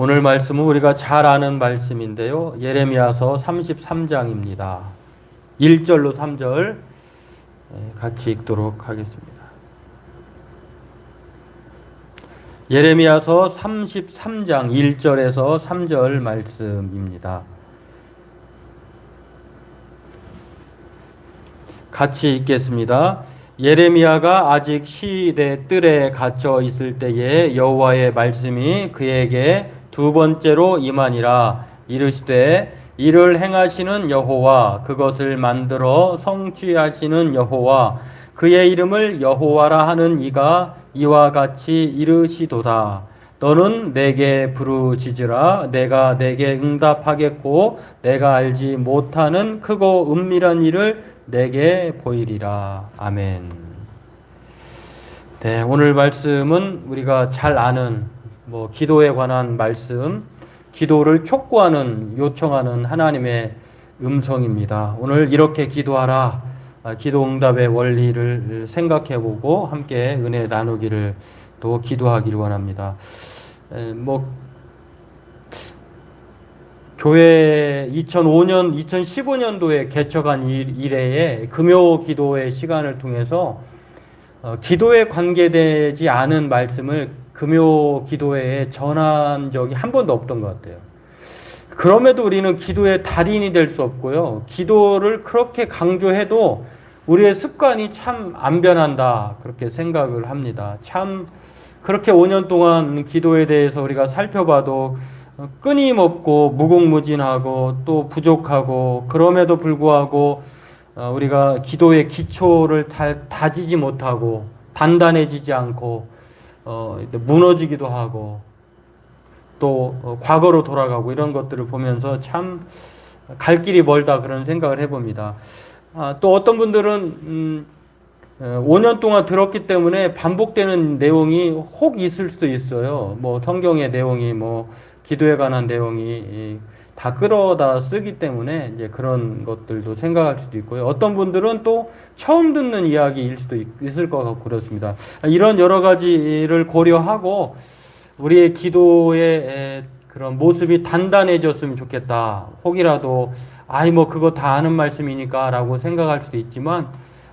오늘 말씀은 우리가 잘 아는 말씀인데요. 예레미야서 33장입니다. 1절로 3절 같이 읽도록 하겠습니다. 예레미야서 33장 1절에서 3절 말씀입니다. 같이 읽겠습니다. 예레미야가 아직 시대 뜰에 갇혀 있을 때에 여호와의 말씀이 그에게 두 번째로 임하니라. 이르시되 이를 행하시는 여호와, 그것을 만들어 성취하시는 여호와, 그의 이름을 여호와라 하는 이가 이와 같이 이르시도다. 너는 내게 부르짖으라. 내가 내게 응답하겠고 내가 알지 못하는 크고 은밀한 일을 내게 보이리라. 아멘. 네, 오늘 말씀은 우리가 잘 아는 기도에 관한 말씀, 기도를 촉구하는, 요청하는 하나님의 음성입니다. 오늘 이렇게 기도하라. 기도 응답의 원리를 생각해보고 함께 은혜 나누기를 또 기도하기를 원합니다. 교회 2015년도에 개척한 이래에 금요 기도의 시간을 통해서 기도에 관계되지 않은 말씀을 금요 기도회에 전한 적이 한 번도 없던 것 같아요. 그럼에도 우리는 기도의 달인이 될 수 없고요. 기도를 그렇게 강조해도 우리의 습관이 참 안 변한다, 그렇게 생각을 합니다. 참 그렇게 5년 동안 기도에 대해서 우리가 살펴봐도 끊임없고 무궁무진하고 또 부족하고, 그럼에도 불구하고 우리가 기도의 기초를 다지지 못하고 단단해지지 않고 무너지기도 하고 또 과거로 돌아가고, 이런 것들을 보면서 참 갈 길이 멀다, 그런 생각을 해봅니다. 또 어떤 분들은 5년 동안 들었기 때문에 반복되는 내용이 혹 있을 수도 있어요. 성경의 내용이 기도에 관한 내용이 다 끌어다 쓰기 때문에 이제 그런 것들도 생각할 수도 있고요. 어떤 분들은 또 처음 듣는 이야기일 수도 있을 것 같고 그렇습니다. 이런 여러 가지를 고려하고 우리의 기도의 그런 모습이 단단해졌으면 좋겠다. 혹이라도 그거 다 아는 말씀이니까 라고 생각할 수도 있지만,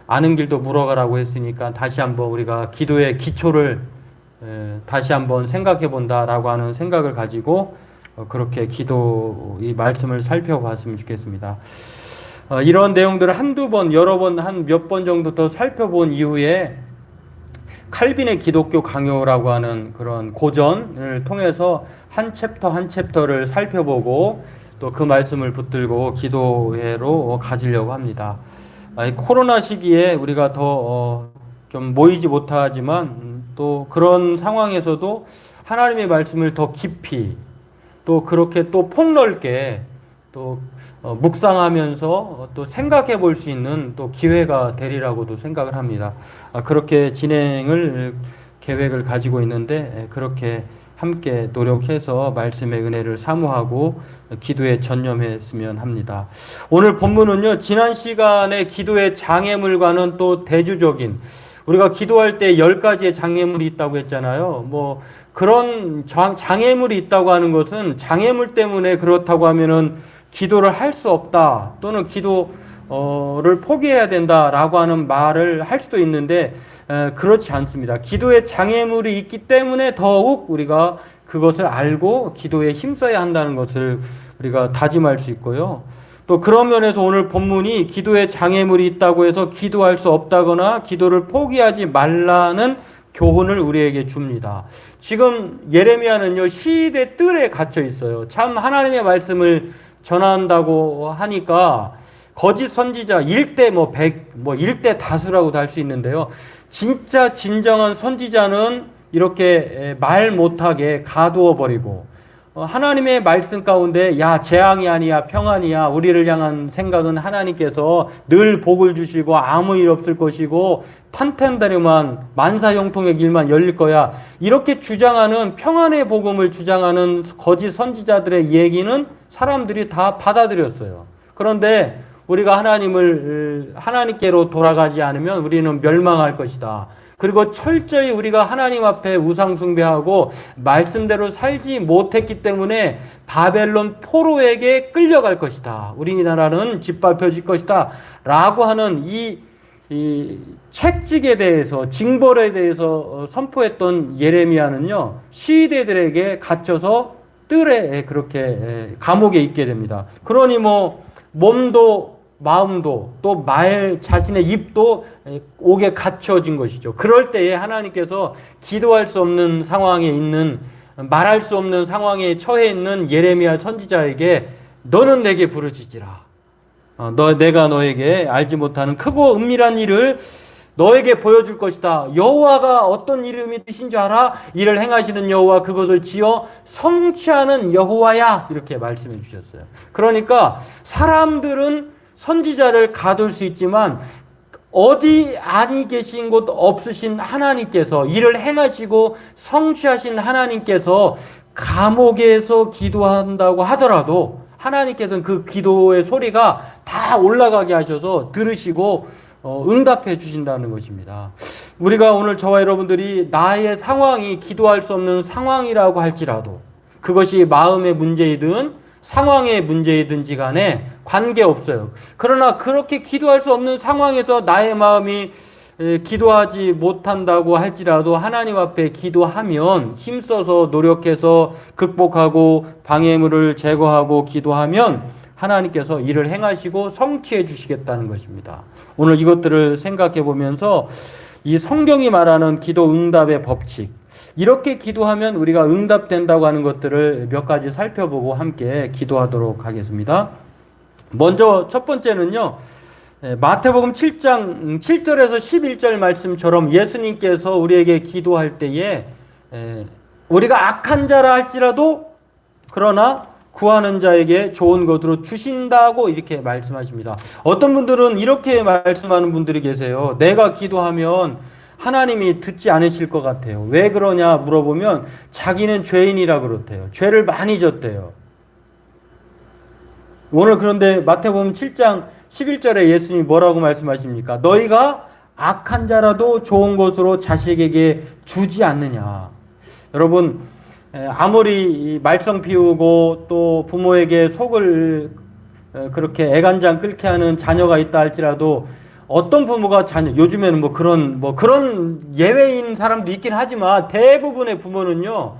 아는 길도 물어가라고 했으니까 다시 한번 우리가 기도의 기초를 다시 한번 생각해 본다라고 하는 생각을 가지고 그렇게 이 말씀을 살펴봤으면 좋겠습니다. 이런 내용들을 한두 번, 여러 번, 한 몇 번 정도 더 살펴본 이후에 칼빈의 기독교 강요라고 하는 그런 고전을 통해서 한 챕터 한 챕터를 살펴보고 또 그 말씀을 붙들고 기도회로 가지려고 합니다. 코로나 시기에 우리가 더 좀 모이지 못하지만 또 그런 상황에서도 하나님의 말씀을 더 깊이 또 그렇게 또 폭넓게 또 묵상하면서 또 생각해 볼 수 있는 또 기회가 되리라고도 생각을 합니다. 그렇게 진행을 계획을 가지고 있는데, 그렇게 함께 노력해서 말씀의 은혜를 사모하고 기도에 전념했으면 합니다. 오늘 본문은요, 지난 시간에 기도의 장애물과는 또 대조적인, 우리가 기도할 때 10가지의 장애물이 있다고 했잖아요. 그런 장애물이 있다고 하는 것은 장애물 때문에 그렇다고 하면은 기도를 할 수 없다, 또는 기도를 포기해야 된다라고 하는 말을 할 수도 있는데, 그렇지 않습니다. 기도에 장애물이 있기 때문에 더욱 우리가 그것을 알고 기도에 힘써야 한다는 것을 우리가 다짐할 수 있고요. 또 그런 면에서 오늘 본문이 기도에 장애물이 있다고 해서 기도할 수 없다거나 기도를 포기하지 말라는 교훈을 우리에게 줍니다. 지금 예레미야는요, 시대 뜰에 갇혀 있어요. 참 하나님의 말씀을 전한다고 하니까 거짓 선지자 1대 100, 1대 다수라고도 할 수 있는데요. 진짜 진정한 선지자는 이렇게 말 못하게 가두어 버리고, 하나님의 말씀 가운데 재앙이 아니야 평안이야, 우리를 향한 생각은 하나님께서 늘 복을 주시고 아무 일 없을 것이고 탄탄다리만 만사형통의 길만 열릴 거야, 이렇게 주장하는 평안의 복음을 주장하는 거짓 선지자들의 얘기는 사람들이 다 받아들였어요. 그런데 우리가 하나님께로 돌아가지 않으면 우리는 멸망할 것이다. 그리고 철저히 우리가 하나님 앞에 우상 숭배하고 말씀대로 살지 못했기 때문에 바벨론 포로에게 끌려갈 것이다. 우리나라는 짓밟혀질 것이다. 라고 하는 이 책직에 대해서, 징벌에 대해서 선포했던 예레미야는요, 시대들에게 갇혀서 뜰에 그렇게 감옥에 있게 됩니다. 그러니 뭐 몸도 마음도 또 말 자신의 입도 옥에 갇혀진 것이죠. 그럴 때에 하나님께서 기도할 수 없는 상황에 있는, 말할 수 없는 상황에 처해 있는 예레미야 선지자에게 너는 내게 부르짖으라. 내가 너에게 알지 못하는 크고 은밀한 일을 너에게 보여줄 것이다. 여호와가 어떤 이름이 뜻인 줄 알아? 이를 행하시는 여호와, 그것을 지어 성취하는 여호와야. 이렇게 말씀해 주셨어요. 그러니까 사람들은 선지자를 가둘 수 있지만 어디 아니 계신 곳 없으신 하나님께서, 이를 행하시고 성취하신 하나님께서 감옥에서 기도한다고 하더라도 하나님께서는 그 기도의 소리가 다 올라가게 하셔서 들으시고 응답해 주신다는 것입니다. 우리가 오늘 저와 여러분들이 나의 상황이 기도할 수 없는 상황이라고 할지라도, 그것이 마음의 문제이든 상황의 문제이든지 간에 관계없어요. 그러나 그렇게 기도할 수 없는 상황에서 나의 마음이 기도하지 못한다고 할지라도 하나님 앞에 기도하면, 힘써서 노력해서 극복하고 방해물을 제거하고 기도하면 하나님께서 이를 행하시고 성취해 주시겠다는 것입니다. 오늘 이것들을 생각해 보면서 이 성경이 말하는 기도 응답의 법칙, 이렇게 기도하면 우리가 응답된다고 하는 것들을 몇 가지 살펴보고 함께 기도하도록 하겠습니다. 먼저 첫 번째는요, 마태복음 7장 7절에서 11절 말씀처럼 예수님께서 우리에게 기도할 때에 우리가 악한 자라 할지라도 그러나 구하는 자에게 좋은 것으로 주신다고 이렇게 말씀하십니다. 어떤 분들은 이렇게 말씀하는 분들이 계세요. 내가 기도하면 하나님이 듣지 않으실 것 같아요. 왜 그러냐 물어보면 자기는 죄인이라 그렇대요. 죄를 많이 졌대요. 오늘 그런데 마태복음 7장 11절에 예수님이 뭐라고 말씀하십니까? 너희가 악한 자라도 좋은 것으로 자식에게 주지 않느냐. 여러분, 아무리 말썽 피우고 또 부모에게 속을 그렇게 애간장 끓게 하는 자녀가 있다 할지라도, 어떤 부모가 요즘에는 뭐 그런 예외인 사람도 있긴 하지만 대부분의 부모는요,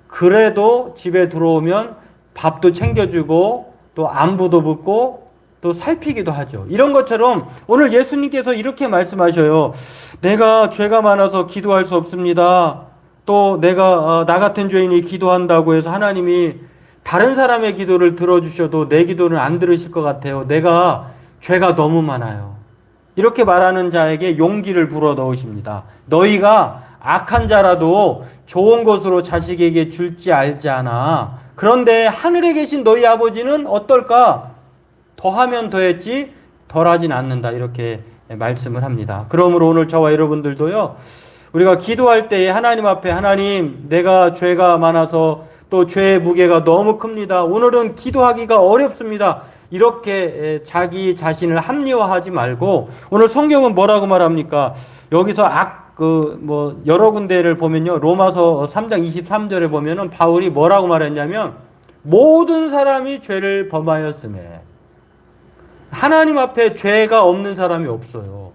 그래도 집에 들어오면 밥도 챙겨주고 또 안부도 묻고 또 살피기도 하죠. 이런 것처럼 오늘 예수님께서 이렇게 말씀하셔요. 내가 죄가 많아서 기도할 수 없습니다. 또 내가 나 같은 죄인이 기도한다고 해서 하나님이 다른 사람의 기도를 들어주셔도 내 기도는 안 들으실 것 같아요. 내가 죄가 너무 많아요. 이렇게 말하는 자에게 용기를 불어 넣으십니다. 너희가 악한 자라도 좋은 것으로 자식에게 줄지 알지 않아. 그런데 하늘에 계신 너희 아버지는 어떨까? 더하면 더했지 덜하진 않는다. 이렇게 말씀을 합니다. 그러므로 오늘 저와 여러분들도요, 우리가 기도할 때에 하나님 앞에, 하나님, 내가 죄가 많아서 또 죄의 무게가 너무 큽니다. 오늘은 기도하기가 어렵습니다. 이렇게 자기 자신을 합리화하지 말고, 오늘 성경은 뭐라고 말합니까? 여기서 여러 군데를 보면요, 로마서 3장 23절에 보면은 바울이 뭐라고 말했냐면, 모든 사람이 죄를 범하였음에, 하나님 앞에 죄가 없는 사람이 없어요.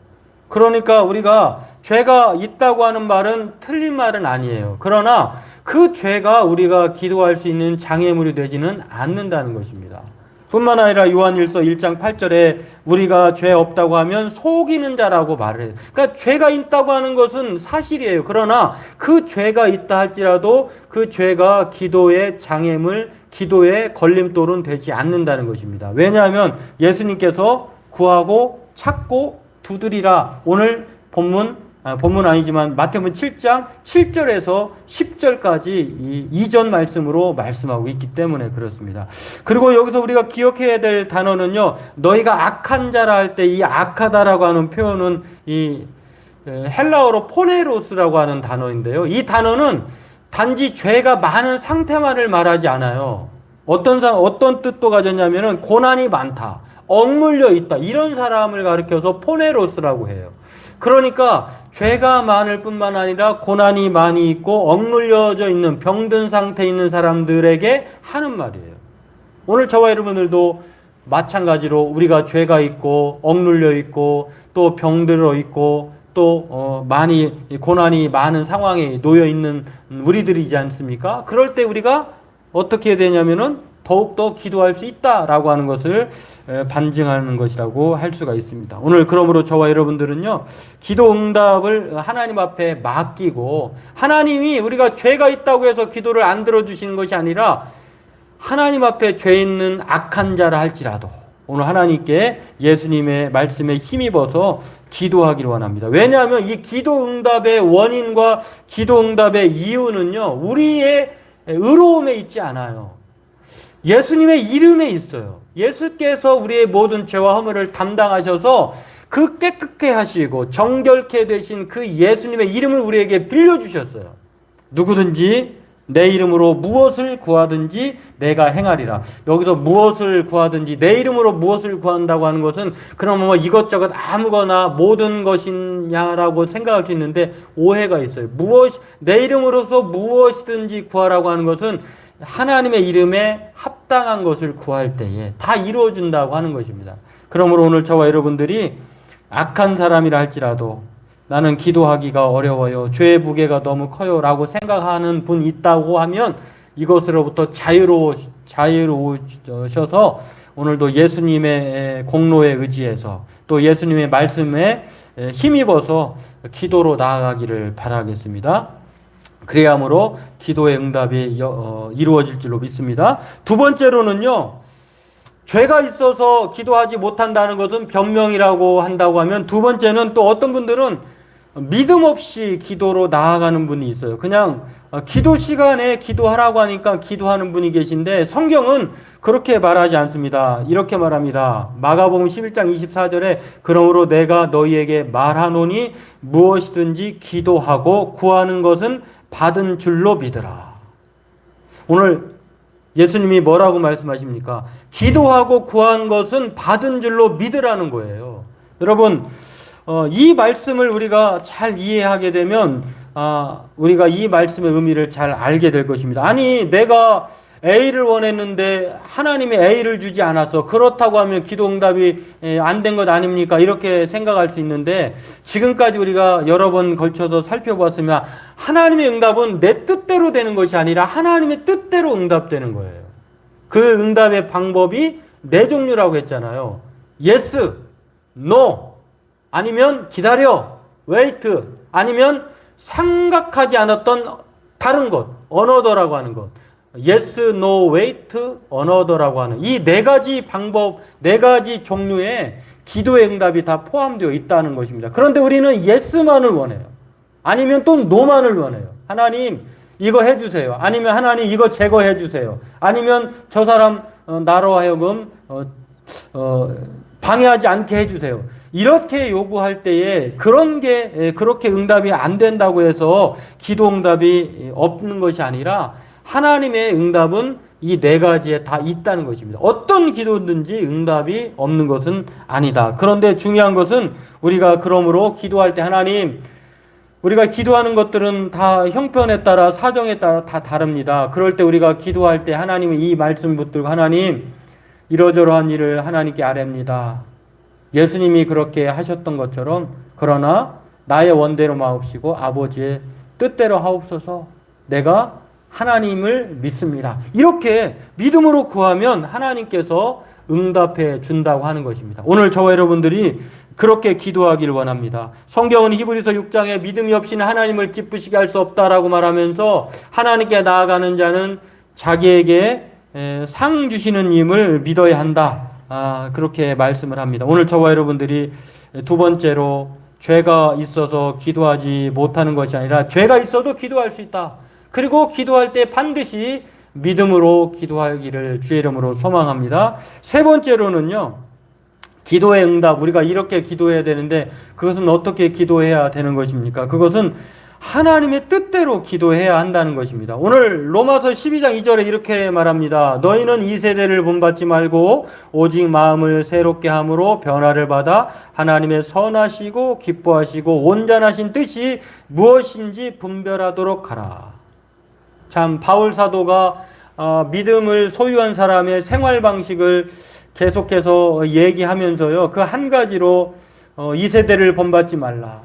그러니까 우리가 죄가 있다고 하는 말은 틀린 말은 아니에요. 그러나 그 죄가 우리가 기도할 수 있는 장애물이 되지는 않는다는 것입니다. 뿐만 아니라 요한일서 1장 8절에 우리가 죄 없다고 하면 속이는 자라고 말을 해요. 그러니까 죄가 있다고 하는 것은 사실이에요. 그러나 그 죄가 있다 할지라도 그 죄가 기도의 장애물, 기도의 걸림돌은 되지 않는다는 것입니다. 왜냐하면 예수님께서 구하고 찾고 두드리라, 오늘 본문 아니지만 마태복음 7장 7절에서 10절까지 이전 말씀으로 말씀하고 있기 때문에 그렇습니다. 그리고 여기서 우리가 기억해야 될 단어는요, 너희가 악한 자라 할 때 이 악하다라고 하는 표현은 이 헬라어로 포네로스라고 하는 단어인데요. 이 단어는 단지 죄가 많은 상태만을 말하지 않아요. 어떤 뜻도 가졌냐면은 고난이 많다, 억눌려 있다, 이런 사람을 가리켜서 포네로스라고 해요. 그러니까 죄가 많을 뿐만 아니라 고난이 많이 있고 억눌려져 있는 병든 상태에 있는 사람들에게 하는 말이에요. 오늘 저와 여러분들도 마찬가지로 우리가 죄가 있고 억눌려 있고 또 병들어 있고 또 많이 고난이 많은 상황에 놓여 있는 우리들이지 않습니까? 그럴 때 우리가 어떻게 해야 되냐면은 더욱더 기도할 수 있다라고 하는 것을 반증하는 것이라고 할 수가 있습니다. 오늘 그러므로 저와 여러분들은요, 기도 응답을 하나님 앞에 맡기고, 하나님이 우리가 죄가 있다고 해서 기도를 안 들어주시는 것이 아니라 하나님 앞에 죄 있는 악한 자라 할지라도 오늘 하나님께 예수님의 말씀에 힘입어서 기도하기를 원합니다. 왜냐하면 이 기도 응답의 원인과 기도 응답의 이유는요, 우리의 의로움에 있지 않아요. 예수님의 이름에 있어요. 예수께서 우리의 모든 죄와 허물을 담당하셔서 그 깨끗게 하시고 정결케 되신 그 예수님의 이름을 우리에게 빌려주셨어요. 누구든지 내 이름으로 무엇을 구하든지 내가 행하리라. 여기서 무엇을 구하든지 내 이름으로 무엇을 구한다고 하는 것은 그럼 뭐 이것저것 아무거나 모든 것이냐라고 생각할 수 있는데 오해가 있어요. 내 이름으로서 무엇이든지 구하라고 하는 것은 하나님의 이름에 합당한 것을 구할 때에 다 이루어진다고 하는 것입니다. 그러므로 오늘 저와 여러분들이 악한 사람이라 할지라도 나는 기도하기가 어려워요, 죄의 무게가 너무 커요 라고 생각하는 분 있다고 하면 이것으로부터 자유로우셔서 오늘도 예수님의 공로에 의지해서 또 예수님의 말씀에 힘입어서 기도로 나아가기를 바라겠습니다. 그래야므로 기도의 응답이 이루어질 줄로 믿습니다. 두 번째로는요, 죄가 있어서 기도하지 못한다는 것은 변명이라고 한다고 하면, 두 번째는 또 어떤 분들은 믿음 없이 기도로 나아가는 분이 있어요. 그냥 기도 시간에 기도하라고 하니까 기도하는 분이 계신데 성경은 그렇게 말하지 않습니다. 이렇게 말합니다. 마가복음 11장 24절에 그러므로 내가 너희에게 말하노니 무엇이든지 기도하고 구하는 것은 받은 줄로 믿으라. 오늘 예수님이 뭐라고 말씀하십니까? 기도하고 구한 것은 받은 줄로 믿으라는 거예요. 여러분, 이 말씀을 우리가 잘 이해하게 되면 우리가 이 말씀의 의미를 잘 알게 될 것입니다. 아니, 내가 A를 원했는데 하나님이 A를 주지 않았어. 그렇다고 하면 기도 응답이 안 된 것 아닙니까? 이렇게 생각할 수 있는데, 지금까지 우리가 여러 번 걸쳐서 살펴보았으면 하나님의 응답은 내 뜻대로 되는 것이 아니라 하나님의 뜻대로 응답되는 거예요. 그 응답의 방법이 네 종류라고 했잖아요. yes, no, 아니면 기다려, wait, 아니면 생각하지 않았던 다른 것, another라고 하는 것. yes, no, wait, another라고 하는 이 네 가지 방법, 네 가지 종류의 기도의 응답이 다 포함되어 있다는 것입니다. 그런데 우리는 yes만을 원해요. 아니면 또 no만을 원해요. 하나님 이거 해주세요. 아니면 하나님 이거 제거해 주세요. 아니면 저 사람 나로 하여금 방해하지 않게 해주세요. 이렇게 요구할 때에 그렇게 응답이 안 된다고 해서 기도 응답이 없는 것이 아니라 하나님의 응답은 이 네 가지에 다 있다는 것입니다. 어떤 기도든지 응답이 없는 것은 아니다. 그런데 중요한 것은 우리가 그러므로 기도할 때 하나님, 우리가 기도하는 것들은 다 형편에 따라 사정에 따라 다 다릅니다. 그럴 때 우리가 기도할 때 하나님은 이 말씀 붙들고 하나님 이러저러한 일을 하나님께 아뢰옵니다. 예수님이 그렇게 하셨던 것처럼 그러나 나의 원대로 마옵시고 아버지의 뜻대로 하옵소서. 내가 하나님을 믿습니다. 이렇게 믿음으로 구하면 하나님께서 응답해 준다고 하는 것입니다. 오늘 저와 여러분들이 그렇게 기도하기를 원합니다. 성경은 히브리서 6장에 믿음이 없이는 하나님을 기쁘시게 할 수 없다라고 말하면서 하나님께 나아가는 자는 자기에게 상 주시는 님을 믿어야 한다. 그렇게 말씀을 합니다. 오늘 저와 여러분들이 두 번째로 죄가 있어서 기도하지 못하는 것이 아니라 죄가 있어도 기도할 수 있다. 그리고 기도할 때 반드시 믿음으로 기도하기를 주의 이름으로 소망합니다. 세 번째로는요, 기도의 응답, 우리가 이렇게 기도해야 되는데 그것은 어떻게 기도해야 되는 것입니까? 그것은 하나님의 뜻대로 기도해야 한다는 것입니다. 오늘 로마서 12장 2절에 이렇게 말합니다. 너희는 이 세대를 본받지 말고 오직 마음을 새롭게 함으로 변화를 받아 하나님의 선하시고 기뻐하시고 온전하신 뜻이 무엇인지 분별하도록 하라. 참 바울 사도가 믿음을 소유한 사람의 생활 방식을 계속해서 얘기하면서요. 그 한 가지로 이 세대를 본받지 말라.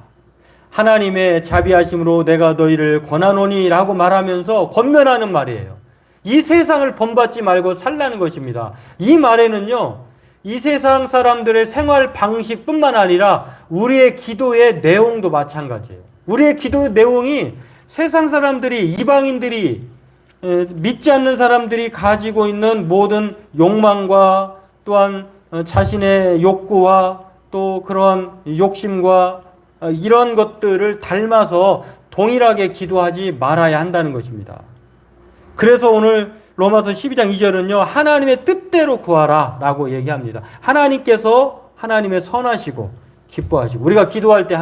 하나님의 자비하심으로 내가 너희를 권하노니 라고 말하면서 권면하는 말이에요. 이 세상을 본받지 말고 살라는 것입니다. 이 말에는요, 이 세상 사람들의 생활 방식뿐만 아니라 우리의 기도의 내용도 마찬가지예요. 우리의 기도의 내용이 세상 사람들이, 이방인들이, 믿지 않는 사람들이 가지고 있는 모든 욕망과 또한 자신의 욕구와 또 그러한 욕심과 이런 것들을 닮아서 동일하게 기도하지 말아야 한다는 것입니다. 그래서 오늘 로마서 12장 2절은요. 하나님의 뜻대로 구하라 라고 얘기합니다. 하나님께서 하나님의 선하시고 기뻐하시고 우리가 기도할 때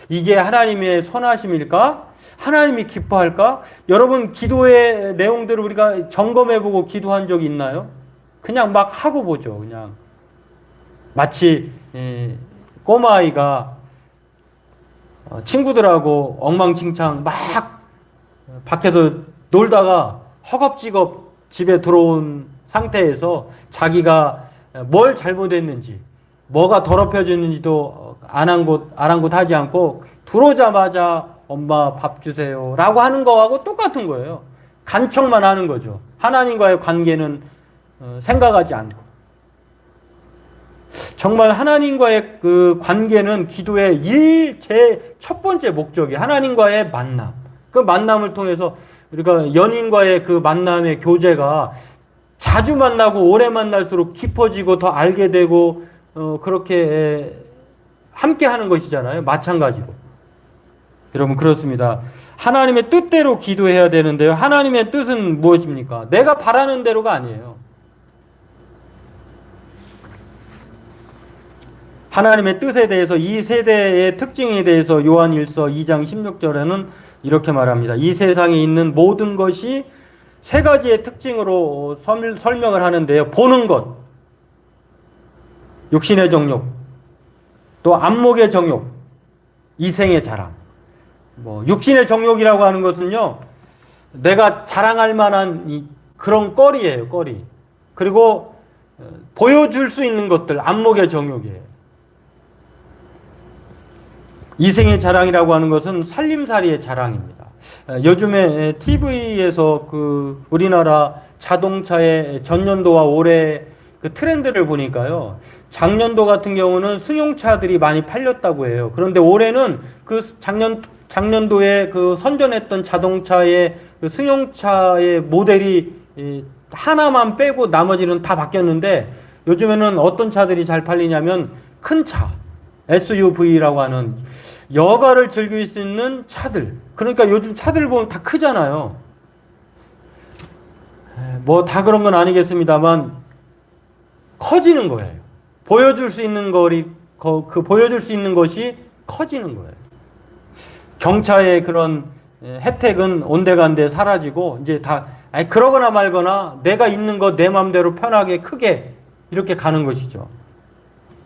이게 하나님의 선하심일까? 하나님이 기뻐할까? 여러분 기도의 내용들을 우리가 점검해보고 기도한 적이 있나요? 그냥 막 하고 보죠. 그냥 마치 꼬마아이가 친구들하고 엉망진창 막 밖에서 놀다가 허겁지겁 집에 들어온 상태에서 자기가 뭘 잘못했는지 뭐가 더럽혀졌는지도 아랑곳하지 않고 들어오자마자 엄마 밥 주세요 라고 하는 거하고 똑같은 거예요. 간청만 하는 거죠. 하나님과의 관계는 생각하지 않고. 정말 하나님과의 그 관계는 기도의 제 첫 번째 목적이 하나님과의 만남. 그 만남을 통해서 우리가 연인과의 그 만남의 교제가 자주 만나고 오래 만날수록 깊어지고 더 알게 되고 그렇게 함께 하는 것이잖아요. 마찬가지로. 여러분 그렇습니다. 하나님의 뜻대로 기도해야 되는데요. 하나님의 뜻은 무엇입니까? 내가 바라는 대로가 아니에요. 하나님의 뜻에 대해서 이 세대의 특징에 대해서 요한일서 2장 16절에는 이렇게 말합니다. 이 세상에 있는 모든 것이 세 가지의 특징으로 설명을 하는데요. 보는 것, 육신의 정욕, 또 안목의 정욕, 이생의 자랑. 육신의 정욕이라고 하는 것은요, 내가 자랑할 만한 그런 거리예요, 거리. 그리고 보여줄 수 있는 것들, 안목의 정욕이에요. 이생의 자랑이라고 하는 것은 살림살이의 자랑입니다. 요즘에 TV에서 그 우리나라 자동차의 전년도와 올해 그 트렌드를 보니까요. 작년도 같은 경우는 승용차들이 많이 팔렸다고 해요. 그런데 올해는 그 작년도에 그 선전했던 자동차의 그 승용차의 모델이 하나만 빼고 나머지는 다 바뀌었는데 요즘에는 어떤 차들이 잘 팔리냐면 큰 차, SUV라고 하는 여가를 즐길 수 있는 차들. 그러니까 요즘 차들 보면 다 크잖아요. 뭐 다 그런 건 아니겠습니다만 커지는 거예요. 보여줄 수 있는 보여줄 수 있는 것이 커지는 거예요. 경차의 그런 혜택은 온데간데 사라지고 이제 다 그러거나 말거나 내가 있는 거 내 마음대로 편하게 크게 이렇게 가는 것이죠.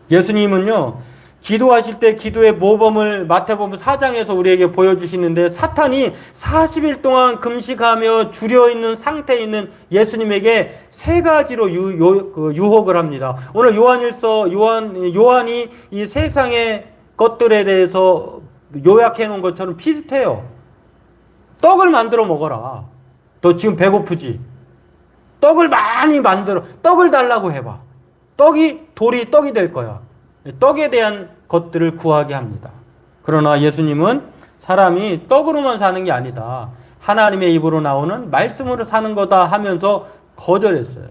예수님은요. 기도하실 때 기도의 모범을 마태복음 4장에서 우리에게 보여주시는데 사탄이 40일 동안 금식하며 줄여있는 상태에 있는 예수님에게 세 가지로 유혹을 합니다. 오늘 요한이 이 세상의 것들에 대해서 요약해 놓은 것처럼 비슷해요. 떡을 만들어 먹어라. 너 지금 배고프지? 떡을 많이 떡을 달라고 해봐. 돌이 떡이 될 거야. 떡에 대한 것들을 구하게 합니다. 그러나 예수님은 사람이 떡으로만 사는 게 아니다. 하나님의 입으로 나오는 말씀으로 사는 거다 하면서 거절했어요.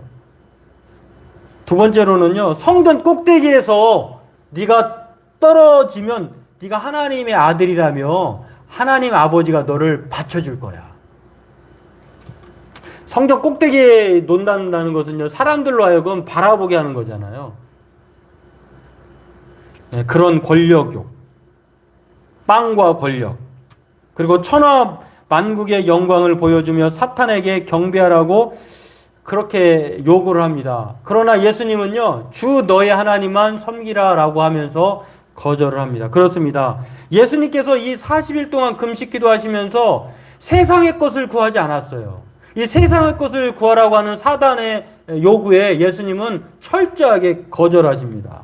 두 번째로는요. 성전 꼭대기에서 네가 떨어지면 네가 하나님의 아들이라며 하나님 아버지가 너를 받쳐줄 거야. 성전 꼭대기에 논다는 것은요. 사람들로 하여금 바라보게 하는 거잖아요. 그런 권력욕, 빵과 권력, 그리고 천하 만국의 영광을 보여주며 사탄에게 경배하라고 그렇게 요구를 합니다. 그러나 예수님은요, 주 너의 하나님만 섬기라라고 하면서 거절을 합니다. 그렇습니다. 예수님께서 이 40일 동안 금식 기도하시면서 세상의 것을 구하지 않았어요. 이 세상의 것을 구하라고 하는 사단의 요구에 예수님은 철저하게 거절하십니다.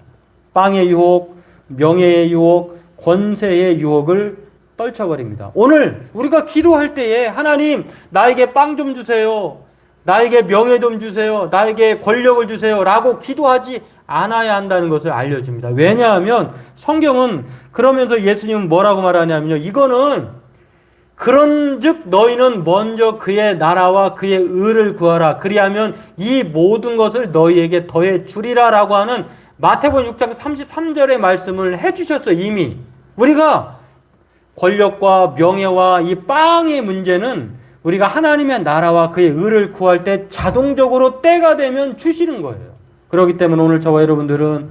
빵의 유혹, 명예의 유혹, 권세의 유혹을 떨쳐버립니다. 오늘 우리가 기도할 때에 하나님 나에게 빵 좀 주세요. 나에게 명예 좀 주세요. 나에게 권력을 주세요. 라고 기도하지 않아야 한다는 것을 알려줍니다. 왜냐하면 성경은 그러면서 예수님은 뭐라고 말하냐면요. 이거는 그런즉 너희는 먼저 그의 나라와 그의 의를 구하라. 그리하면 이 모든 것을 너희에게 더해 주리라 라고 하는 마태복음 6장 33절의 말씀을 해주셨어요. 이미. 우리가 권력과 명예와 이 빵의 문제는 우리가 하나님의 나라와 그의 의를 구할 때 자동적으로 때가 되면 주시는 거예요. 그렇기 때문에 오늘 저와 여러분들은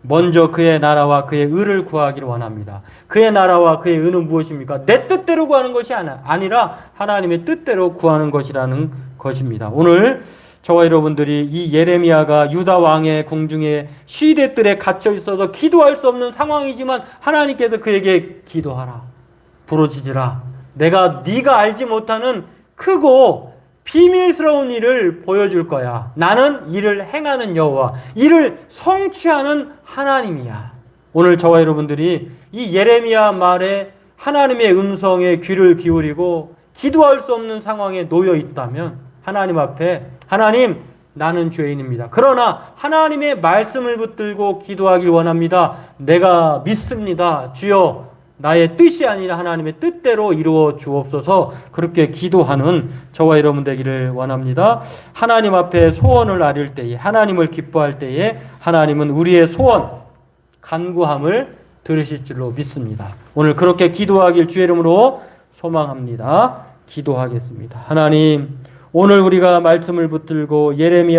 먼저 그의 나라와 그의 의를 구하기를 원합니다. 그의 나라와 그의 의는 무엇입니까? 내 뜻대로 구하는 것이 아니라 하나님의 뜻대로 구하는 것이라는 것입니다. 오늘 저와 여러분들이 이 예레미야가 유다 왕의 궁중에 시대들에 갇혀 있어서 기도할 수 없는 상황이지만 하나님께서 그에게 기도하라. 부르짖으라. 내가 네가 알지 못하는 크고 비밀스러운 일을 보여줄 거야. 나는 이를 행하는 여호와, 이를 성취하는 하나님이야. 오늘 저와 여러분들이 이 예레미야 말에 하나님의 음성에 귀를 기울이고 기도할 수 없는 상황에 놓여 있다면 하나님 앞에 하나님 나는 죄인입니다. 그러나 하나님의 말씀을 붙들고 기도하길 원합니다. 내가 믿습니다. 주여 나의 뜻이 아니라 하나님의 뜻대로 이루어 주옵소서. 그렇게 기도하는 저와 여러분 되기를 원합니다. 하나님 앞에 소원을 아릴 때에, 하나님을 기뻐할 때에 하나님은 우리의 소원, 간구함을 들으실 줄로 믿습니다. 오늘 그렇게 기도하길 주의 이름으로 소망합니다. 기도하겠습니다. 하나님, 오늘 우리가 말씀을 붙들고 예레미야